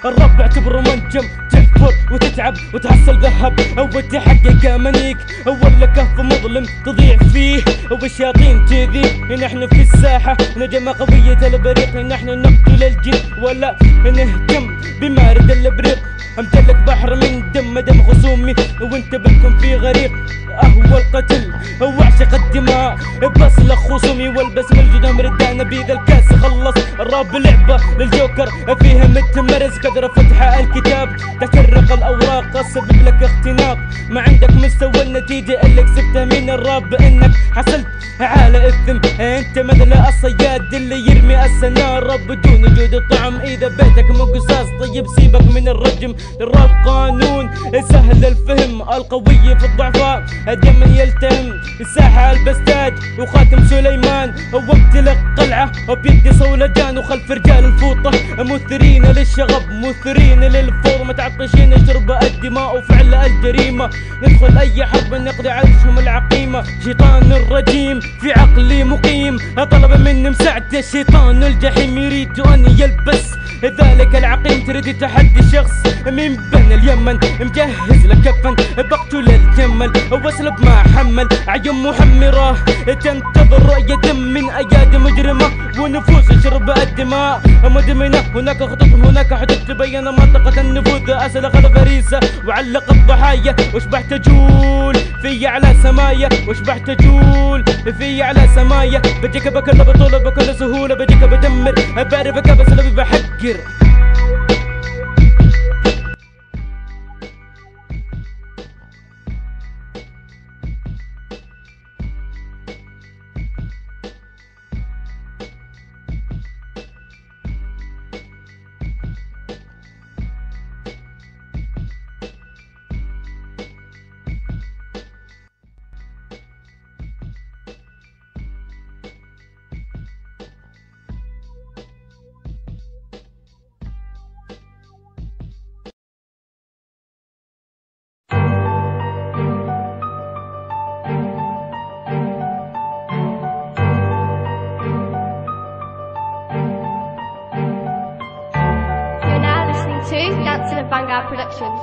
الرب اعتبره منجم، تكبر وتتعب وتحصل ذهب او تحقق امانيك، ولا كهف مظلم تضيع فيه والشياطين تذيك. نحن في الساحة نجمة قوية البريق، نحن نقتل الجن ولا نهتم بمارد الابريق. امتلك بحر من دم خصومي وانت بكم في غريق، اهوى القتل واعشق الدماء، بسلخ خصومي والبس من الجدام ردان بيد الكاس خلص. الراب لعبة للجوكر فيها متمرس، كثر فتح الكتاب تكرق الاوراق اسبب لك اختناق. ما عندك مستوى النتيجة اللي كسبتها من الراب، انك حصلت على اثم. انت مثل الصياد اللي يرمي السنارة بدون وجود الطعم، اذا بيتك مو قصاص طيب سيبك من الرجم. الراب قانون سهل الفهم، القوي في الضعفاء الدم يلتهم. الساحة البستاج وخاتم سليمان، وامتلك قلعة وبيدي صولجان، وخلف رجال الفوطة مثيرين للشغب مثيرين للفور، متعطشين شرب الدماء وفعل الجريمة. ندخل اي حرب نقضي على جسم العقيمة. شيطان الرجيم في عقلي مقيم، طلب مني مساعدة الشيطان الجحيم، يريد ان يلبس ذلك العقيم. تريد تحدي شخص من بين اليمن، مجهز لك كفن بقتل الجمل واسلب ما حمل. عيون محمرة تنتظر رؤية دم من ايادي مجرمة، ونفوس شرب الدماء مدمنة. هناك خطط هناك حدود تبين منطقة النفوذ، اسلق الفريسة وعلق الضحايا، واشبح تجول في اعلى سمايا، واشبح تجول في اعلى سمايا. بجيك بكل بطولة بكل سهولة، بجيك بدمر بعرفك بس لبي بحقر. Dancing of Vanguard Productions.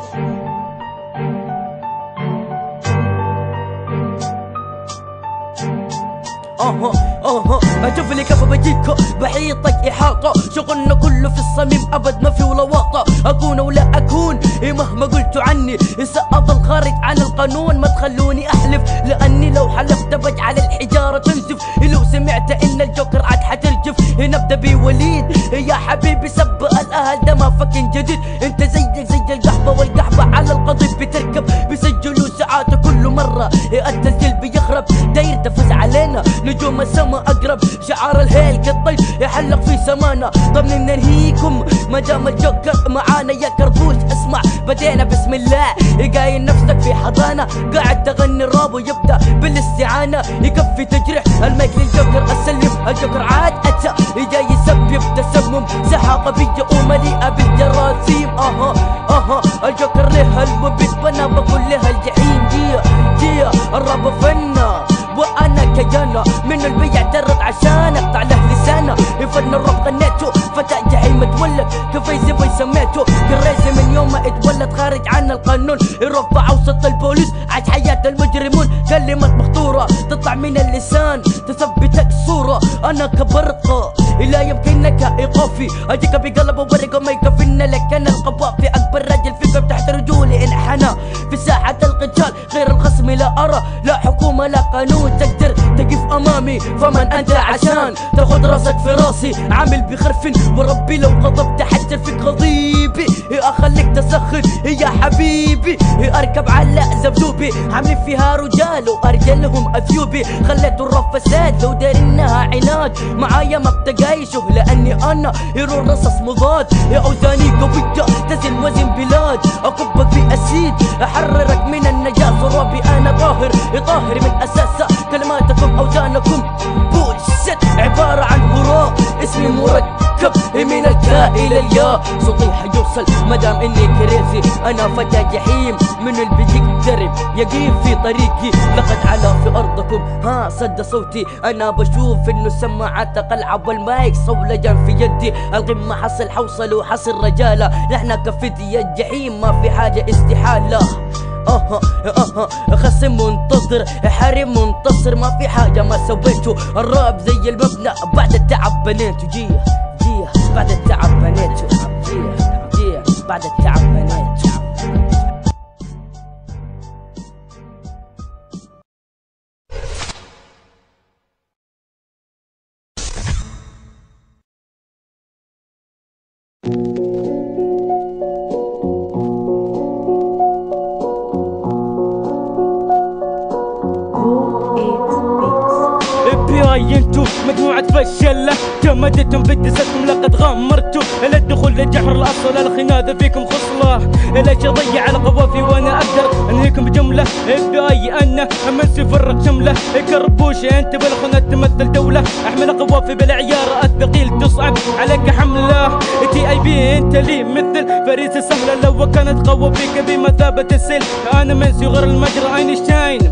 اشوف لي كيف بجيك بحيطك احاطه، شغلنا كله في الصميم ابد ما في ولا واطه. اكون ولا اكون مهما قلتوا عني سأظل خارج عن القانون، ما تخلوني احلف لاني لو حلفت بجعل الحجاره تنزف. لو سمعت ان الجوكر عاد حترجف نبدا بوليد يا حبيبي سب الاهل ده ما فكن جديد. انت زيك زي القحبه والقحبه على القضيب بتركب، بيسجلوا ساعات كل مره التسجيل بيخرب. داير تفوز علينا نجوم السما اقرب، شعار الهيل كالطيب يحلق في سمانا. ضمن ننهيكم ما دام الجوكر معانا يا كربوش. اسمع بدينا بسم الله، قايل نفسك في حضانه قاعد تغني الراب ويبدا بالاستعانه. يكفي تجرح المايك للجوكر اسلم، الجوكر عاد اتى جاي يسبب تسمم، ساحه قويه ومليئه بالجراثيم. الجوكر له المبيد بنا بقول لها الجحيم. جيا الراب فنا وانا كيانا، من اللي بيعترض عشان اقطع له لسانه. فن الراب غنيته فتى جحيم تولد، كفيزي في سميته كريزي من يوم ما اتولد خارج عن القانون. الرفع وسط البوليس عاش حياة المجرمون، كلمة مخطورة تطلع من اللسان تثبتك صورة. انا كبرقة لا يمكنك ايقافي، اجيك بقلب وبرقة ما يكفينا لك. انا القبافي اكبر راجل فيكم تحت رجولي انحنى في ساحة القتال، غير الخصم لا ارى لا حكومة لا قانون تقدر تقف امامي. فمن انت عشان تاخذ راسك في راسي؟ عامل بخرف وربي لو غضبت حجر فيك غضيبي، اخليك تسخن يا حبيبي. اركب على زبدوبي عاملين فيها رجال وارجلهم اثيوبي، خليتوا الرف فساد لو دار انها عناد. معايا ما بتقايشه لاني انا هيرو رصص مضاد، اوزاني قوية تزن وزن بلاد. اكبك في اسيد احررك من النجاسة، ربي انا طاهر طاهر من اساسه. كلماتكم اوزانكم بولشت عبارة عن هراء، اسمي مركب اركب من الكاء الى الياء، صوتي حيوصل مدام اني كريزي. انا فتى جحيم من اللي يقترب يقيم في طريقي، لقد علا في ارضكم ها صدى صوتي. انا بشوف انه السماعات قلعه والمايك صولجا في يدي، القمه حصل حوصل وحصل رجاله، نحن كفدي الجحيم ما في حاجه استحاله. خصم منتظر حريم منتصر، ما في حاجة ما سويته، الراب زي المبنى بعد التعب بنيته. جيه بعد التعب بنيته، جيه بعد التعب بنيته. انتو مجموعة فشلة جمدتم بدستكم لقد غمرتوا الى الدخول لجحر الاصل، الخناذة فيكم خصلة ليش اضيع على قوافي وانا اقدر انهيكم بجملة. FBI انا امن يفرق شملة كربوش انت بالخنة تمثل دولة، احمل قوافي بالعيار الثقيل تصعب عليك حملة. TIB انت لي مثل فريسة سهلة لو كانت قوافيك بمثابة السيل. انا من صغر المجرى اينشتاين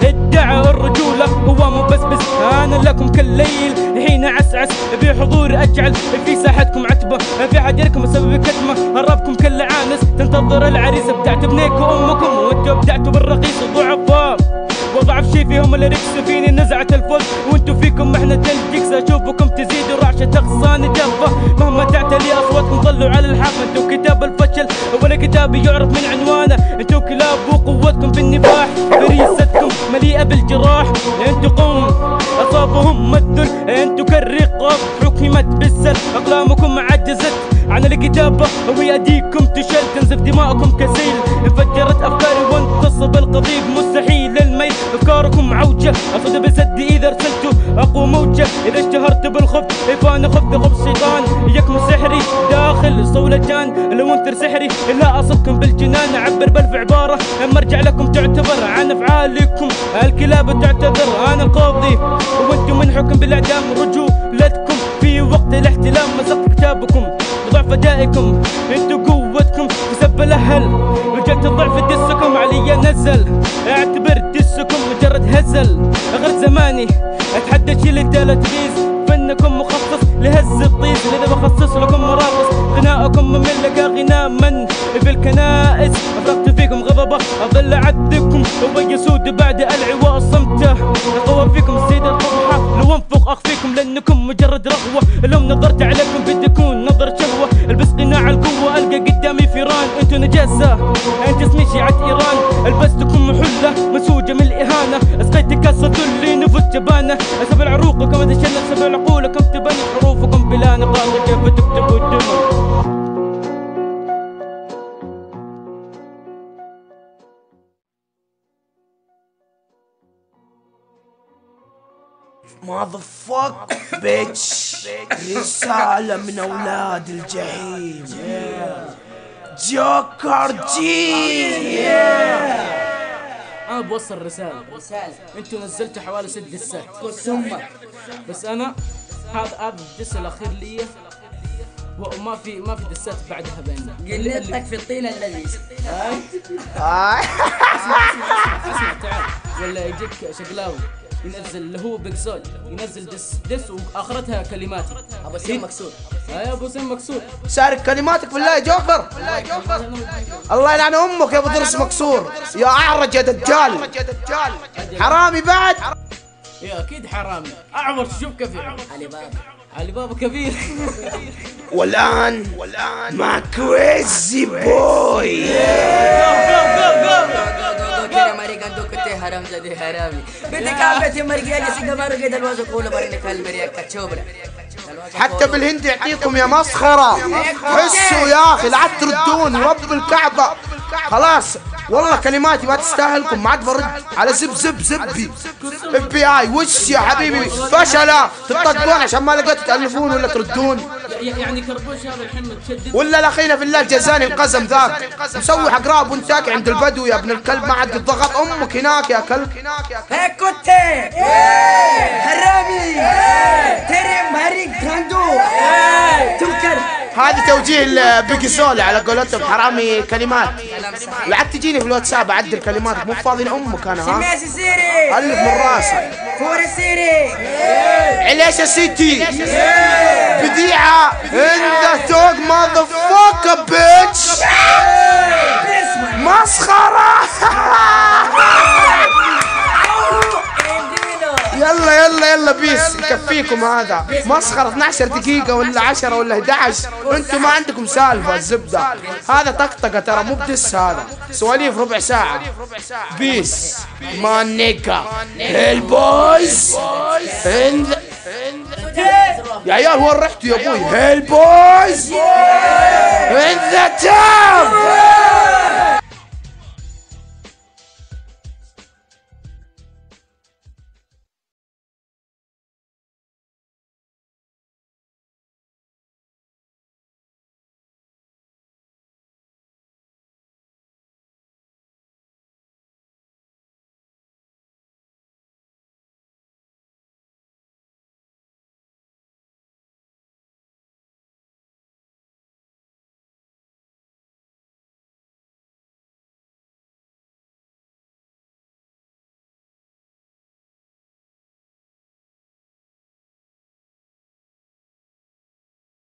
ادعى الرجولة هو مبسبس، انا لكم كل ليل حين عسعس بحضور اجعل في ساحتكم عتبة، في حجركم اسبب كتمة هربكم كل عانس. تنتظر العريس بتاعت ابنيك وامكم وانتوا بدعتوا بالرقيص ضعفاء، وضعف شي فيهم الركس فيني نزعت الفوز وانتو فيكم احنا تلجكس. اشوفكم تزيدوا رعشة اغصان جافة مهما تعتلي اصواتكم ضلوا على الحافة. انتو كتاب الفشل ولا كتاب يعرف من عنوانه، انتو كلاب وقوتكم في النفاح فريستكم مليئة بالجراح. انتو قوم اصابهم الذل، انتو كالرقاب حكمت بالسر، اقلامكم عجزت عن الكتابة ويديكم تشل تنزف دماءكم كسيل. انفجرت افكاري وانتصب القضيب مستحيل الميل، افكاركم عوجة اصد بسدي اذا ارسلتوا اقوى موجة. اذا اشتهرت بالخبث فانا خبث خبث شيطان يكم سحري داخل صولجان. لو انثر سحري لا اصبكم بالجنان، اعبر بالف عبارة مرجع لكم تعتبر عن افعالكم الكلاب تعتذر. انا القاضي وانتم من حكم بالاعدام، رجولتكم في وقت الاحتلام مسقت كتابكم بضعف ادائكم. انتو قوتكم بسب الاهل رجعت الضعف دسكم علي نزل، اعتبر دسكم مجرد هزل. غير زماني اتحدى شيل التلاتريز، فنكم مخصص لهز الطيز. لذا بخصص لكم مراقص غناءكم من لقى غناء من في الكنائس. افرقت فيكم غضبه اظل اعذبكم ويسود بعد العواء صمته. القوى فيكم السيد القبحة لو انفق اخفيكم لانكم مجرد رغوة. لو نظرت عليكم بتكون نظرة شهوة، البس قناع القوة القى قدامي فيران. انتو نجاسة انت اسمي شيعة ايران، البستكم محلة مسوجة من الاهانة. اسقيت كاس ذل نفوس جبانة، اسفل عروقكم اتشلت سبع عقولكم تبنت حروفكم بلا نقاط كيف تكتبوا الدمى. motherfuck bitch. رسالة من أولاد الجحيم جوكر جي. أنا بوصل رسالة. أنتوا نزلتوا حوالي 6 دسات بس أنا هذا الدس الأخير لي وما في دسات بعدها بيننا. قلتك في الطين اللذيذ. اسمع تعال، ولا يجيك شقلاوي ينزل اللي هو بيكسول ينزل دس واخرتها كلماتي ابو سيم مكسور. يا ابو سيم مكسور سارق كلماتك بالله يا جوكر. الله يلعن امك يا ابو ضرس مكسور يا اعرج يا دجال حرامي بعد. يا اكيد حرامي اعور. شوف كيف علي بابا كبير. والان مع كريزي بوي. حرام زدي حرامي بدك عبتي مرقية سيقا مرقية دلوازو قولوا برنك هالمريا كتشوبرا. حتى بالهند يعطيكم يا مسخرة. حسوا يا اخي لا عاد تردون رب الكعبة. خلاص والله كلماتي ما تستاهلكم، ما عاد برد على زبي. FBI وش يا حبيبي فشلة تطقون عشان ما لقيتوا تألفون ولا تردون. يعني كربوش هذا الحين متشدد ولا لاخينا في الله الجزاني القزم ذاك مسوي حقراب وانت ساكن عند البدو يا ابن الكلب ما عاد ضغط امك هناك يا كلب. هيك كنت حرامي ترم هريق كاندو تنكر. هذه توجيه البيجي سولي على قولتهم حرامي كلمات. لعد تجيني في الواتساب اعدل كلماتك مو فاضي لامك انا. ها سماسي سيري الف من راسك فوري سيري عليشة سيتي بديعة in the dog motherfucker bitch مسخرة. يلا يلا يلا بيس يكفيكم هذا مسخرة 12 دقيقة ولا 10 ولا 11 انتم ما عندكم سالفة الزبدة. هذا طقطقة ترى مو بدس هذا سواليف ربع ساعة. بيس ما نيكا البويز يا عيال وين رحتوا يا ابوي؟ هيل بويز in the town